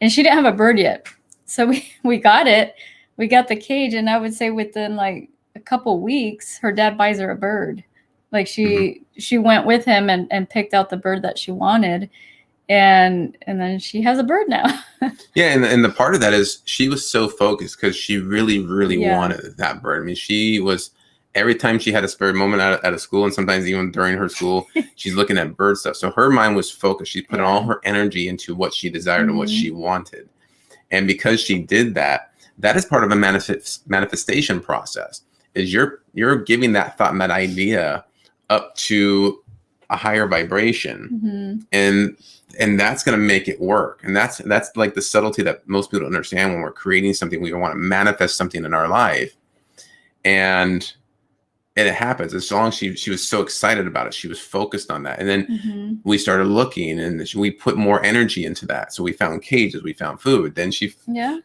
And she didn't have a bird yet. So we got it. We got the cage, and I would say within like a couple weeks, her dad buys her a bird. Like she went with him and picked out the bird that she wanted. And then she has a bird now. Yeah, and the part of that is she was so focused because she really, really wanted that bird. I mean, she was, every time she had a spare moment at a school, and sometimes even during her school, she's looking at bird stuff. So her mind was focused. She put all her energy into what she desired and what she wanted. And because she did that, that is part of a manifestation process. Is you're giving that thought and that idea up to a higher vibration, and that's going to make it work. And that's like the subtlety that most people don't understand when we're creating something. We want to manifest something in our life, and it happens. As long as she was so excited about it, she was focused on that. And then we started looking, and we put more energy into that. So we found cages, we found food. Then she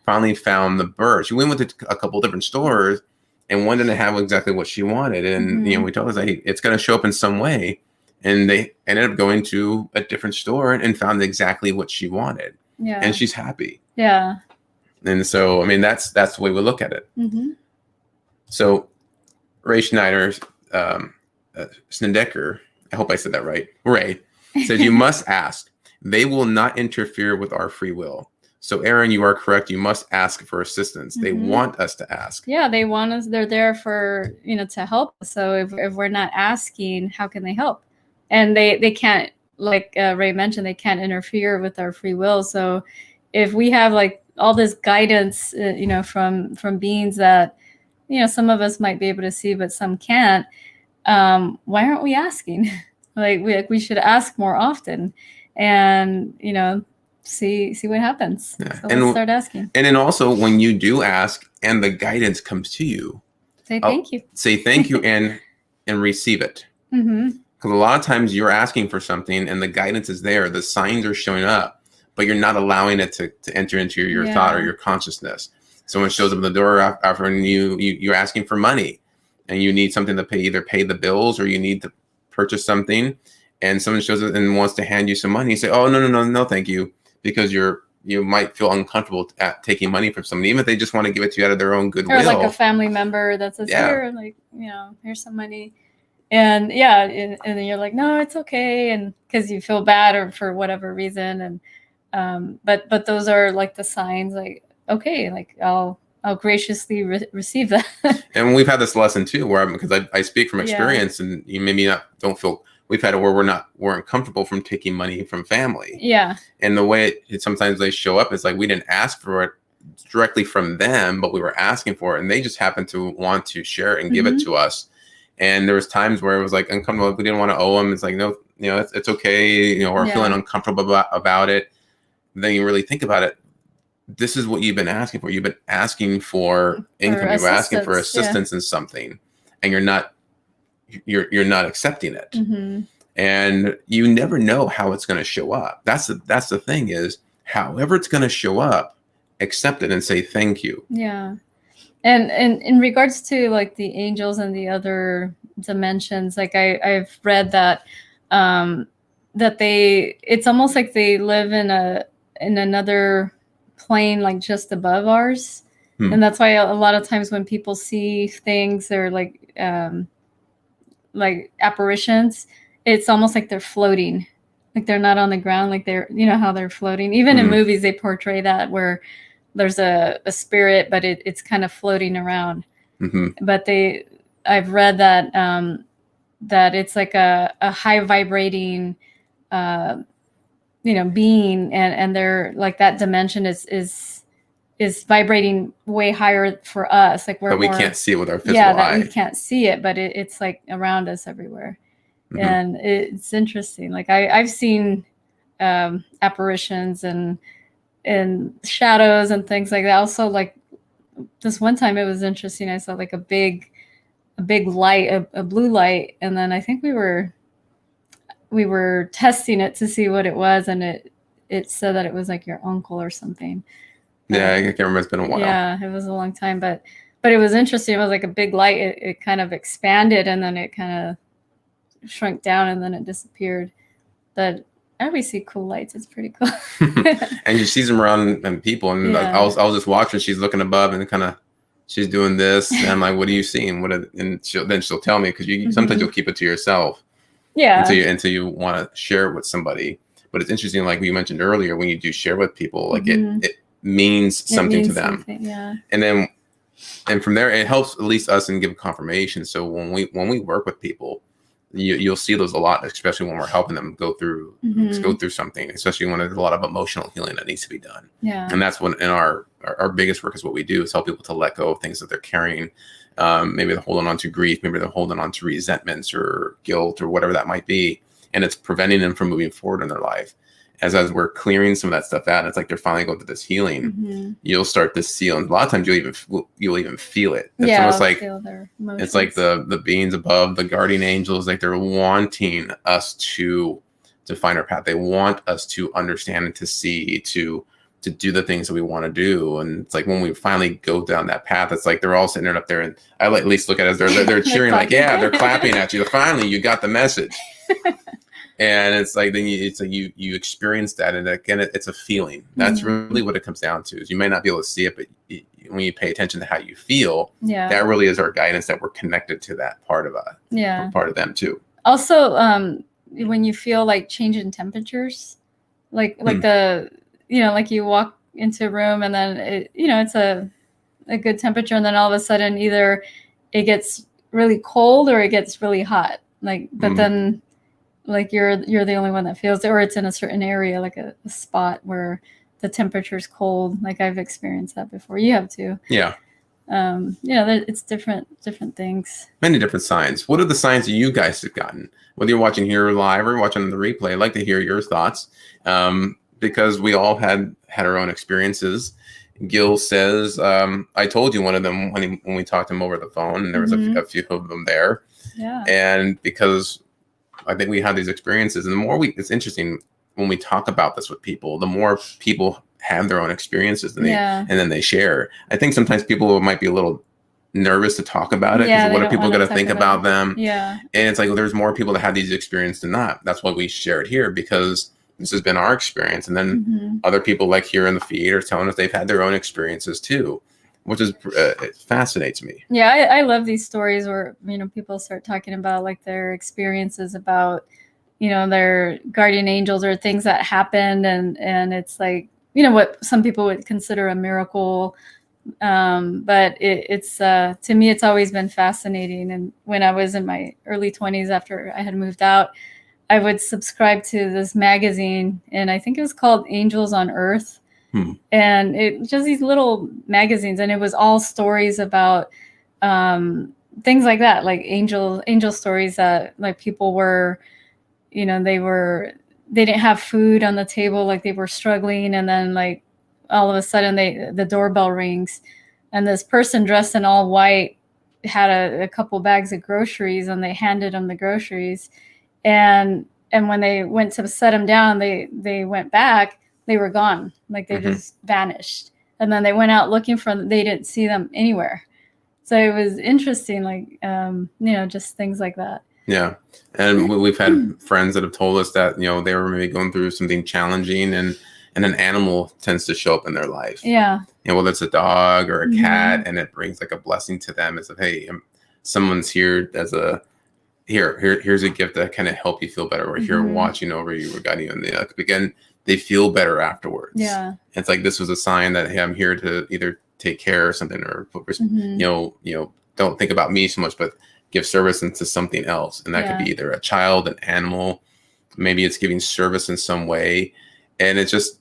finally found the bird. She went with a couple different stores, and one didn't have exactly what she wanted. And we told her, hey, it's going to show up in some way. And they ended up going to a different store and found exactly what she wanted. Yeah. And she's happy. Yeah. And so, I mean, that's the way we look at it. So Ray Schneider, Snedeker, I hope I said that right. Ray said, you must ask. They will not interfere with our free will. So Aaron, you are correct. You must ask for assistance. They want us to ask. Yeah, they want us. They're there for, to help us. So if we're not asking, how can they help? And they can't, like Ray mentioned, they can't interfere with our free will. So if we have like all this guidance, from beings that, some of us might be able to see, but some can't, why aren't we asking? we should ask more often, and, see what happens. Yeah. So let's start asking. And then also when you do ask and the guidance comes to you, say thank you. Say thank you and receive it. Because a lot of times you're asking for something and the guidance is there, the signs are showing up, but you're not allowing it to enter into your thought or your consciousness. Someone shows up at the door offering you're asking for money, and you need something to either pay the bills or you need to purchase something, and someone shows up and wants to hand you some money. You say, oh, no, thank you, because you might feel uncomfortable at taking money from somebody, even if they just want to give it to you out of their own goodwill. Or like a family member that says, here, here's some money. And and then you're like, no, it's okay. And because you feel bad or for whatever reason. And, but those are like the signs, like, okay, like I'll graciously receive that. And we've had this lesson too, where because I speak from experience, and you maybe don't feel, we've had it where we're uncomfortable from taking money from family. Yeah. And the way it sometimes they show up is like, we didn't ask for it directly from them, but we were asking for it, and they just happened to want to share it and give it to us. And there was times where it was like uncomfortable. We didn't want to owe them. It's like, no, it's okay. Or feeling uncomfortable about it. Then you really think about it. This is what you've been asking for. You've been asking for income. You've been asking for assistance in something. and you're not accepting it. Mm-hmm. And you never know how it's going to show up. That's the thing is, however it's going to show up, accept it and say thank you. Yeah. And in regards to like the angels and the other dimensions, like I've read that that it's almost like they live in another plane, like just above ours. And that's why a lot of times when people see things or like apparitions, it's almost like they're floating, like they're not on the ground, like they're, you know how they're floating. Even in movies, they portray that where there's a spirit, but it's kind of floating around. But I've read that that it's like a high vibrating being, and they're like that dimension is vibrating way higher for us, like but we can't see it with our physical eye. That we can't see it, but it's like around us everywhere. And it's interesting. Like I've seen apparitions and shadows and things like that. Also, like this one time, it was interesting. I saw like a big light, a blue light, and then I think we were testing it to see what it was, and it said that it was like your uncle or something. Yeah, I can't remember. It's been a while. Yeah, it was a long time, but it was interesting. It was like a big light. It kind of expanded, and then it kind of shrunk down, and then it disappeared. But I always see cool lights. It's pretty cool. And you see them around and people, and I was just watching. She's looking above and kind of she's doing this, and I'm like, "What are you seeing?" And she'll tell me, because you sometimes you'll keep it to yourself. Yeah. Until you want to share it with somebody. But it's interesting, like we mentioned earlier, when you do share with people, like it means something to them. Yeah. And from there, it helps at least us and give confirmation. So when we work with people, you'll see those a lot, especially when we're helping them go through something, especially when there's a lot of emotional healing that needs to be done. Yeah. And that's when in our biggest work is what we do, is help people to let go of things that they're carrying. Maybe they're holding on to grief, maybe they're holding on to resentments or guilt or whatever that might be, and it's preventing them from moving forward in their life. As we're clearing some of that stuff out, and it's like they're finally going through this healing. You'll start to see, and a lot of times you'll even feel it. It's almost like it's like the beings above, the guardian angels, like they're wanting us to find our path. They want us to understand and to see, to do the things that we want to do. And it's like when we finally go down that path, it's like they're all sitting up there, and I at least look at it as they're cheering, like, yeah, they're clapping at you. Finally, you got the message. And it's like then you experience that, and again, it's a feeling. That's really what it comes down to. Is you may not be able to see it, but when you pay attention to how you feel, that really is our guidance, that we're connected to that part of part of them too. Also, when you feel like change in temperatures, like like you walk into a room, and then it's a good temperature, and then all of a sudden either it gets really cold or it gets really hot. Like, but then like you're the only one that feels it, or it's in a certain area, like a spot where the temperature's cold. Like I've experienced that before. You have too. Yeah. It's different things. Many different signs. What are the signs that you guys have gotten? Whether you're watching here live or watching the replay, I'd like to hear your thoughts. Because we all had our own experiences. Gil says, I told you one of them when we talked to him over the phone, and there was a few of them there. Yeah. And because I think we had these experiences, and the more it's interesting when we talk about this with people, the more people have their own experiences and then they share. I think sometimes people might be a little nervous to talk about it, because what are people going to think about them? Yeah. And it's like, well, there's more people that have these experiences than not. That's why we share it here, because this has been our experience. And then other people, like here in the feed, are telling us they've had their own experiences too, which is it fascinates me. Yeah, I love these stories where people start talking about like their experiences about their guardian angels or things that happened, and it's like what some people would consider a miracle, but it's to me it's always been fascinating. And when I was in my early 20s, after I had moved out, I would subscribe to this magazine, and I think it was called Angels on Earth. And it just these little magazines, and it was all stories about things like that, like angel stories that like people were, they didn't have food on the table, like they were struggling, and then like all of a sudden the doorbell rings, and this person dressed in all white had a couple bags of groceries, and they handed them the groceries, and when they went to set them down, they went back, they were gone, like they just vanished. And then they went out looking for them, they didn't see them anywhere. So it was interesting, like just things like that. Yeah. And we've had friends that have told us that, they were maybe going through something challenging, and an animal tends to show up in their life. Yeah. Whether it's a dog or a cat, and it brings like a blessing to them. It's like, hey, someone's here as here's a gift that kind of help you feel better. Or here watching over you, or guiding you. And again, they feel better afterwards. Yeah. It's like, this was a sign that, hey, I'm here to either take care of something, or don't think about me so much, but give service into something else. And that could be either a child, an animal, maybe it's giving service in some way. And it's just,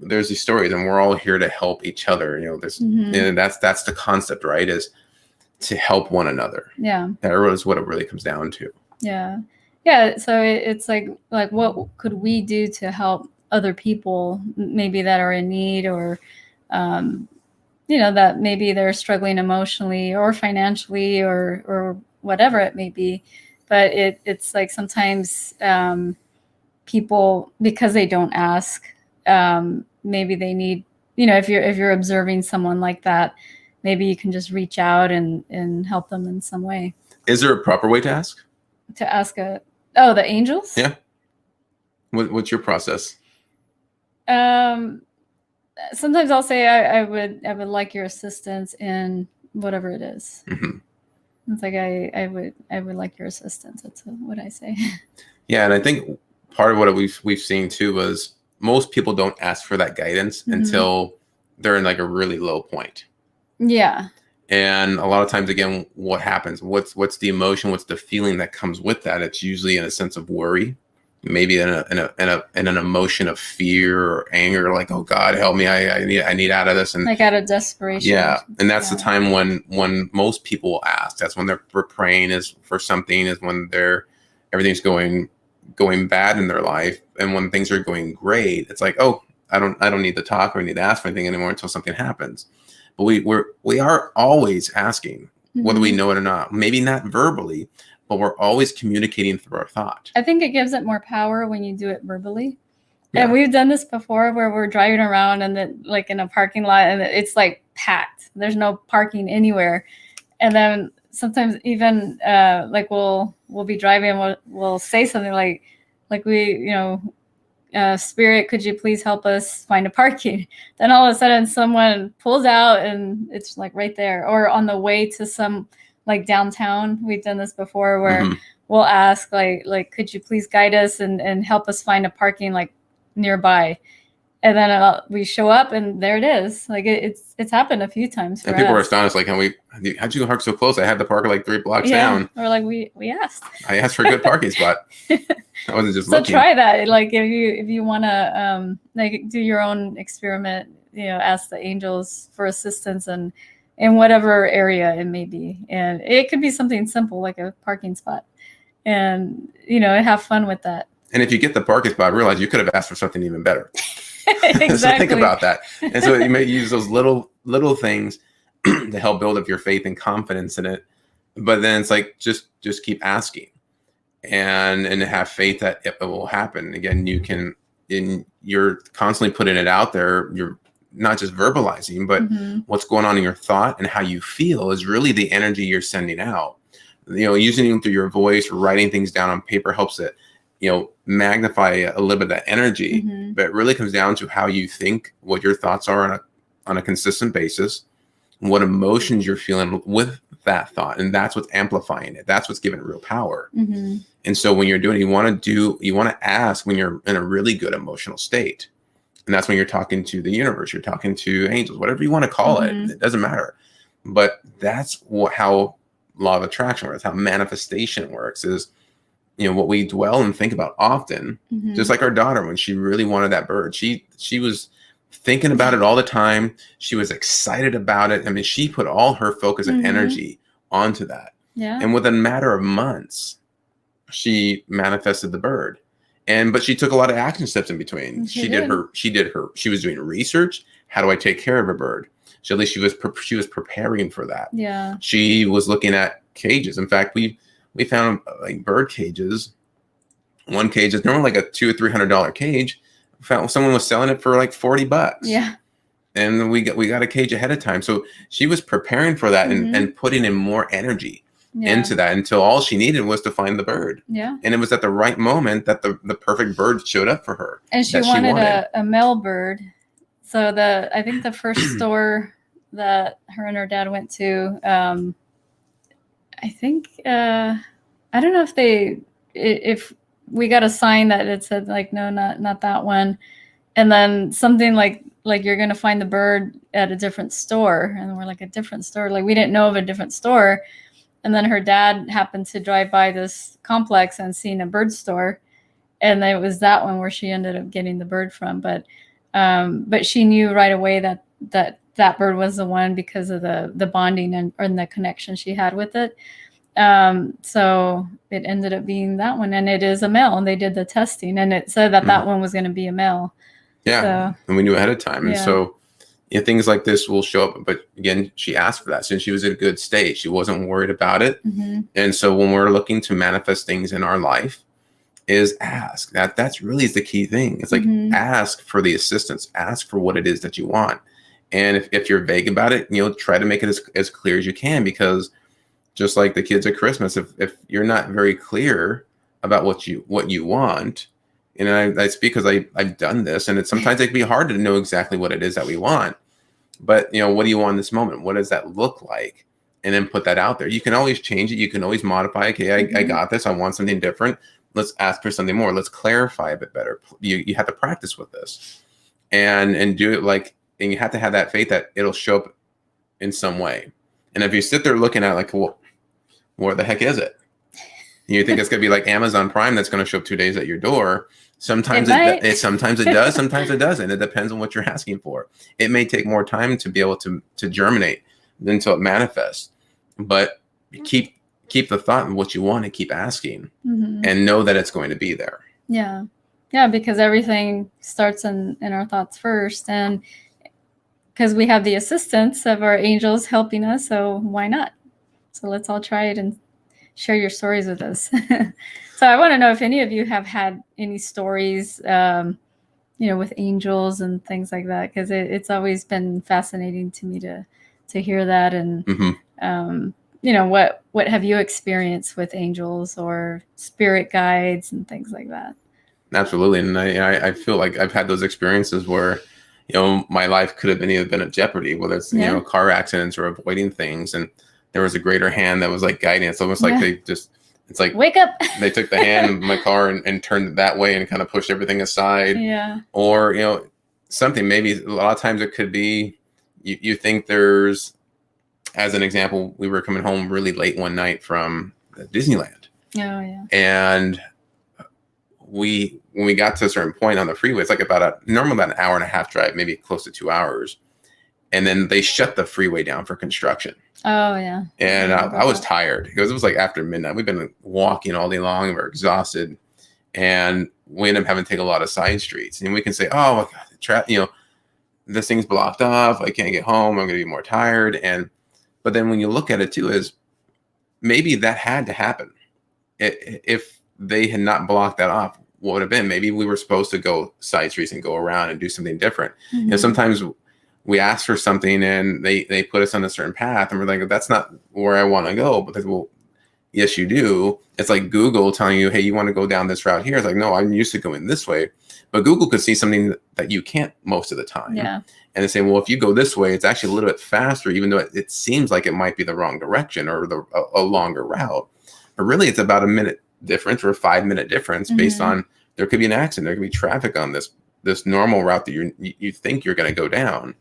there's these stories, and we're all here to help each other. There's, and that's the concept, right? Is to help one another. Yeah. That is what it really comes down to. Yeah. Yeah. So it's like what could we do to help other people maybe that are in need, or, that maybe they're struggling emotionally or financially, or whatever it may be. But it's like sometimes people, because they don't ask, maybe they need, if you're observing someone like that, maybe you can just reach out and help them in some way. Is there a proper way to ask? To ask the angels? Yeah. What's your process? Sometimes I'll say I would like your assistance in whatever it is. It's like I would like your assistance. That's what I say. Yeah, and I think part of what we've seen too was most people don't ask for that guidance until they're in like a really low point. Yeah. And a lot of times, again, what happens? What's the emotion? What's the feeling that comes with that? It's usually in a sense of worry, maybe in an emotion of fear or anger, like, oh God, help me! I need out of this, and like out of desperation. Yeah, and that's the time when most people will ask. That's when they're praying is for something. Is when everything's going bad in their life, and when things are going great, it's like, oh, I don't need to talk or need to ask for anything anymore until something happens. But we are always asking, whether we know it or not. Maybe not verbally, but we're always communicating through our thought. I think it gives it more power when you do it verbally. Yeah. And we've done this before, where we're driving around and then like in a parking lot, and it's like packed. There's no parking anywhere. And then sometimes even like we'll be driving and we'll say something like we, Spirit, could you please help us find a parking? Then all of a sudden someone pulls out and it's like right there. Or on the way to some like downtown, we've done this before, where we'll ask like could you please guide us and help us find a parking like nearby. And then we show up and there it is. Like it's happened a few times. And people were astonished, like, how'd you park so close? I had to park like 3 blocks down. Or like we asked. I asked for a good parking spot. I wasn't just looking. So try that. Like if you want to like do your own experiment, ask the angels for assistance and in whatever area it may be. And it could be something simple like a parking spot. And have fun with that. And if you get the parking spot, realize you could have asked for something even better. Exactly. So think about that. And so you may use those little things to help build up your faith and confidence in it. But then it's like just keep asking and have faith that it will happen. Again, you're constantly putting it out there. You're not just verbalizing, but what's going on in your thought and how you feel is really the energy you're sending out. Using it through your voice, writing things down on paper helps it magnify a little bit of that energy, but it really comes down to how you think, what your thoughts are on a consistent basis, what emotions you're feeling with that thought. And that's what's amplifying it. That's what's giving it real power. And so when you're doing it, you want to ask when you're in a really good emotional state. And that's when you're talking to the universe, you're talking to angels, whatever you want to call it. It doesn't matter. But that's how law of attraction works, how manifestation works is, what we dwell and think about often, just like our daughter, when she really wanted that bird, she was thinking about it all the time. She was excited about it. I mean, she put all her focus and energy onto that. Yeah. And within a matter of months, she manifested the bird. But she took a lot of action steps in between. She was doing research. How do I take care of a bird? at least she was preparing for that. Yeah. She was looking at cages. In fact, we found like bird cages. One cage is normally like a $200 or $300 cage. Found someone was selling it for like $40. Yeah. And we got a cage ahead of time. So she was preparing for that and putting in more energy into that until all she needed was to find the bird. Yeah. And it was at the right moment that the perfect bird showed up for her. And she wanted a male bird. So I think the first store that her and her dad went to, I think, I don't know if we got a sign that it said like, no, not that one. And then something like you're going to find the bird at a different store. And we're like, a different store? Like we didn't know of a different store. And then her dad happened to drive by this complex and seen a bird store. And it was that one where she ended up getting the bird from. But she knew right away that bird was the one because of the bonding and the connection she had with it. So it ended up being that one, and it is a male, and they did the testing and it said that one was going to be a male. Yeah. So, and we knew ahead of time. And so things like this will show up. But again, she asked for that since she was in a good state. She wasn't worried about it. And so when we're looking to manifest things in our life, is ask. That's really the key thing. It's like ask for the assistance, ask for what it is that you want. And if you're vague about it, try to make it as clear as you can, because just like the kids at Christmas, if you're not very clear about what you want, and I speak because I've done this, and sometimes it can be hard to know exactly what it is that we want. But what do you want in this moment? What does that look like? And then put that out there. You can always change it. You can always modify. Okay, I got this. I want something different. Let's ask for something more. Let's clarify a bit better. You have to practice with this, and do it and you have to have that faith that it'll show up in some way. And if you sit there looking at like, well, where the heck is it? You think it's going to be like Amazon Prime that's going to show up 2 days at your door. Sometimes sometimes it does. Sometimes it doesn't. It depends on what you're asking for. It may take more time to be able to germinate until it manifests. But keep the thought of what you want and keep asking and know that it's going to be there. Yeah. Yeah, because everything starts in our thoughts first. And because we have the assistance of our angels helping us, so why not? So let's all try it and share your stories with us. So I want to know if any of you have had any stories, with angels and things like that, because it's always been fascinating to me to hear that. And, what have you experienced with angels or spirit guides and things like that? Absolutely. And I feel like I've had those experiences where, my life could have been at jeopardy, whether it's, car accidents or avoiding things. And there was a greater hand that was like guiding. It's almost like it's like, wake up. They took the hand of my car and turned it that way and kind of pushed everything aside. Yeah. Or, something, maybe a lot of times it could be, you think there's, as an example, we were coming home really late one night from Disneyland. Oh yeah. And when we got to a certain point on the freeway, it's like about an hour and a half drive, maybe close to 2 hours. And then they shut the freeway down for construction. Oh yeah. And I was tired because it was like after midnight. We've been walking all day long and we're exhausted. And we end up having to take a lot of side streets. And we can say, oh, God, this thing's blocked off. I can't get home. I'm going to be more tired. But then when you look at it too, is maybe that had to happen. If they had not blocked that off, what would have been? Maybe we were supposed to go side streets and go around and do something different. Sometimes we ask for something and they put us on a certain path and we're like, that's not where I want to go. But they say, well, yes, you do. It's like Google telling you, hey, you want to go down this route here. It's like, no, I'm used to going this way. But Google could see something that you can't most of the time. Yeah. And they say, well, if you go this way, it's actually a little bit faster, even though it seems like it might be the wrong direction or a longer route. But really, it's about a minute difference or a 5-minute difference based on there could be an accident. There could be traffic on this normal route that you think you're going to go down.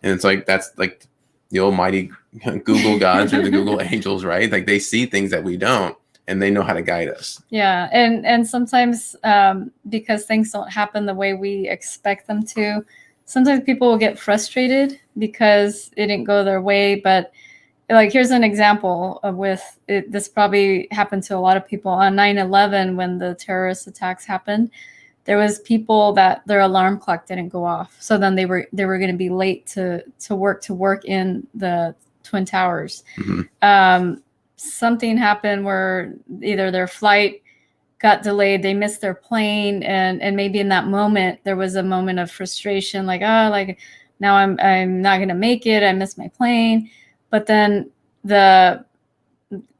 And it's like, that's like the almighty Google gods or the Google angels, right? Like they see things that we don't. And they know how to guide us. Yeah. And sometimes because things don't happen the way we expect them to, sometimes people will get frustrated because it didn't go their way. But like, here's an example of this probably happened to a lot of people on 9/11 when the terrorist attacks happened. there was people that their alarm clock didn't go off. So then they were going to be late to work in the Twin Towers. Something happened where either their flight got delayed, they missed their plane, and maybe in that moment there was a moment of frustration, like, oh, like now I'm not going to make it, I missed my plane. But then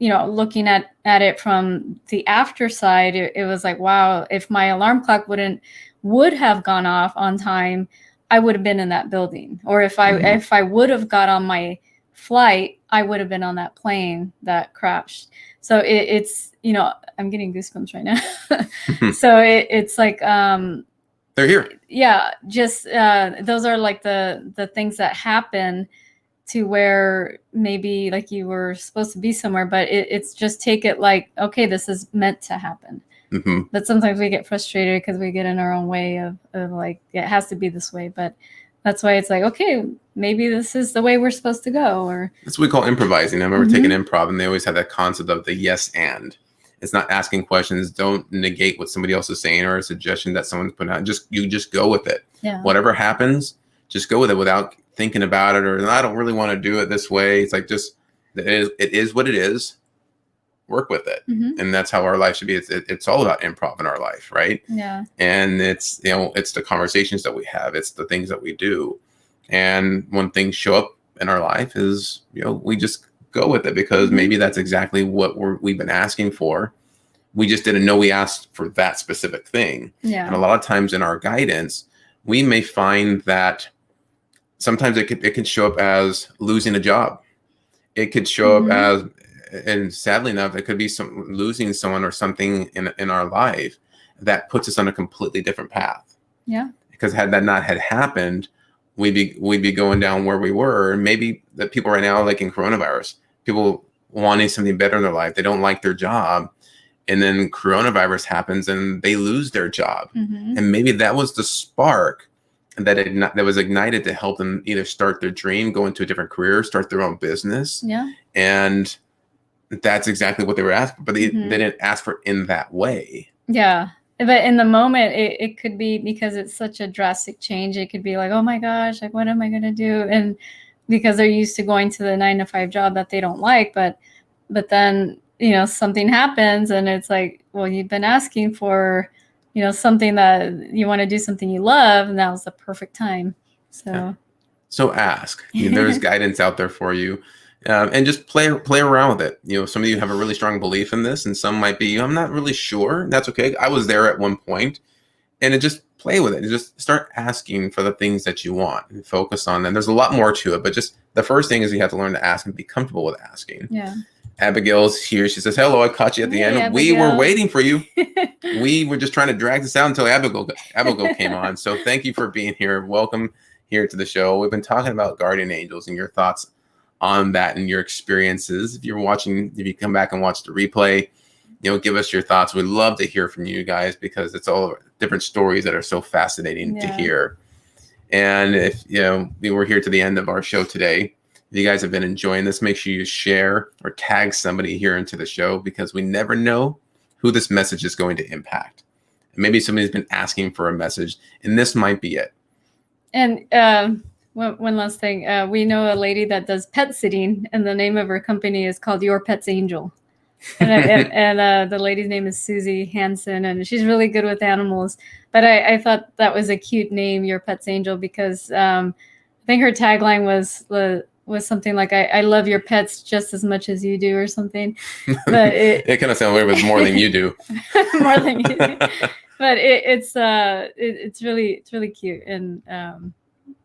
looking at it from the after side, it was like, wow, if my alarm clock would have gone off on time, I would have been in that building. Or if I would have got on my flight, I would have been on that plane that crashed. So it's I'm getting goosebumps right now. So it's like they're here. Yeah, just those are like the things that happen to where maybe like you were supposed to be somewhere, but it's just take it like, okay, this is meant to happen. But sometimes we get frustrated because we get in our own way of like, it has to be this way. But that's why it's like, okay, maybe this is the way we're supposed to go. Or that's what we call improvising. I remember taking improv, and they always have that concept of the yes and. It's not asking questions. Don't negate what somebody else is saying or a suggestion that someone's put out. You just go with it. Yeah. Whatever happens, just go with it without thinking about it, or I don't really want to do it this way. It's like, just it is what it is. Work with it. And that's how our life should be. It's all about improv in our life, right? Yeah. And it's it's the conversations that we have, it's the things that we do. And when things show up in our life is, we just go with it, because maybe that's exactly what we've been asking for. We just didn't know we asked for that specific thing. Yeah. And a lot of times in our guidance, we may find that sometimes it can show up as losing a job. It could show up as, and sadly enough, it could be losing someone or something in our life that puts us on a completely different path. Yeah. Because had that not had happened, we'd be going down where we were. And maybe the people right now, like in coronavirus, people wanting something better in their life, they don't like their job, and then coronavirus happens and they lose their job. And maybe that was the spark that was ignited to help them either start their dream, go into a different career, start their own business. Yeah. And that's exactly what they were asking, but they didn't ask for it in that way. Yeah. But in the moment, it could be, because it's such a drastic change, it could be like, oh my gosh, like, what am I going to do? And because they're used to going to the 9-to-5 job that they don't like, but then, something happens and it's like, well, you've been asking for, something that you want to do, something you love, and now's the perfect time. So ask. There's guidance out there for you. And just play around with it. Some of you have a really strong belief in this, and some might be, I'm not really sure. That's okay. I was there at one point, and just play with it. And just start asking for the things that you want and focus on them. There's a lot more to it, but just the first thing is you have to learn to ask and be comfortable with asking. Yeah. Abigail's here. She says, hello, I caught you at the end. Abigail. We were waiting for you. We were just trying to drag this out until Abigail came on. So thank you for being here. Welcome here to the show. We've been talking about guardian angels and your thoughts on that and your experiences. If you come back and watch the replay, give us your thoughts. We'd love to hear from you guys, because it's all different stories that are so fascinating to hear. And if we were here to the end of our show today, if you guys have been enjoying this, make sure you share or tag somebody here into the show, because we never know who this message is going to impact. And maybe somebody's been asking for a message, and this might be it. And one last thing. We know a lady that does pet sitting, and the name of her company is called Your Pet's Angel. And the lady's name is Susie Hansen, and she's really good with animals. But I thought that was a cute name, Your Pet's Angel, because I think her tagline was something like, I love your pets just as much as you do, or something. But it kind of sounds like it was more than you do. More than you do. But it's really cute, and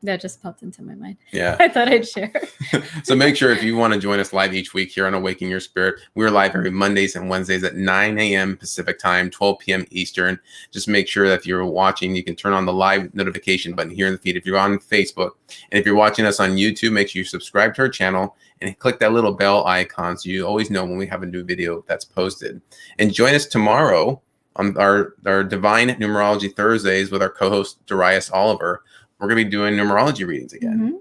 that just popped into my mind. Yeah. I thought I'd share. So make sure, if you want to join us live each week here on Awaken Your Spirit, we're live every Mondays and Wednesdays at 9 a.m. Pacific time, 12 p.m. Eastern. Just make sure that if you're watching, you can turn on the live notification button here in the feed. If you're on Facebook, and if you're watching us on YouTube, make sure you subscribe to our channel and click that little bell icon so you always know when we have a new video that's posted. And join us tomorrow on our Divine Numerology Thursdays with our co-host, Darius Oliver. We're going to be doing numerology readings again.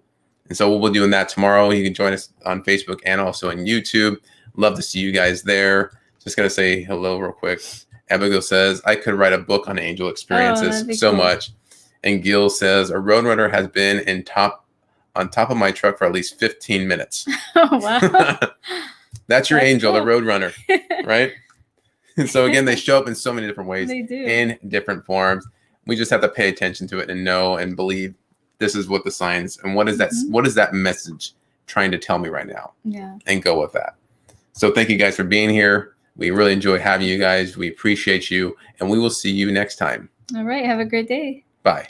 And so we'll be doing that tomorrow. You can join us on Facebook and also on YouTube. Love to see you guys there. Just going to say hello real quick. Abigail says, I could write a book on angel that'd be experiences so cool. much. And Gil says, a roadrunner has been on top of my truck for at least 15 minutes. Oh, wow. That's your angel, cool. the roadrunner, right? So again, they show up in so many different ways, They do. in different forms. We just have to pay attention to it and know and believe this is what the signs and what is that? Mhm. What is that message trying to tell me right now? Yeah. And go with that. So thank you guys for being here. We really enjoy having you guys. We appreciate you, and we will see you next time. All right. Have a great day. Bye.